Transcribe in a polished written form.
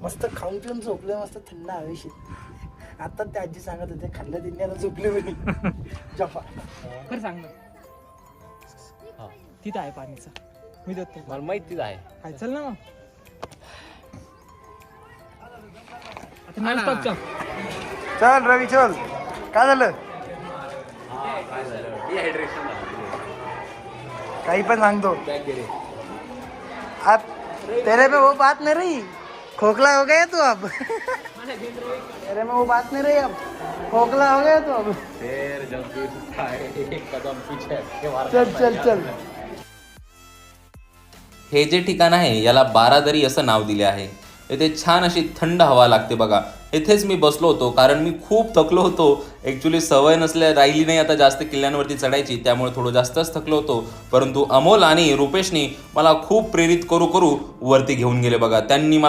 मस्त खाऊन पिऊन झोपले, मस्त थंड हवेशीर. आता त्या आजी सांगत होते खाल्लं तिने आता झोपले म्हणे. जफा खरं सांग ना. तिथं आहे पाणीचा, मी देतो मला माहितीच आहे. काय. चल ना मग आता non-stop चा. चल रवी चल. काय झालं? काही पण सांगतो. अब तेरे पे वो बात नहीं रही, खोखला हो गया तू अब. तेरे में वो बात नहीं रही, अब खोखला हो गया तू अब. चल चल चल. हे जे ठिकाण आहे याला बारादरी असं नाव दिले आहे. येथे छान अशी थंड हवा लागते बघा. येथेच मी बसलो होतो कारण मी खूप थकलो होतो. ॲक्च्युली सवय राहिली नाही आता जास्त किल्ल्यांवरती चढायची, त्यामुळे थोडं जास्तच थकलो होतो. परंतु अमोल आणि रुपेशनी मला खूप प्रेरित करू वरती घेऊन गेले बघा. त्यांनी मला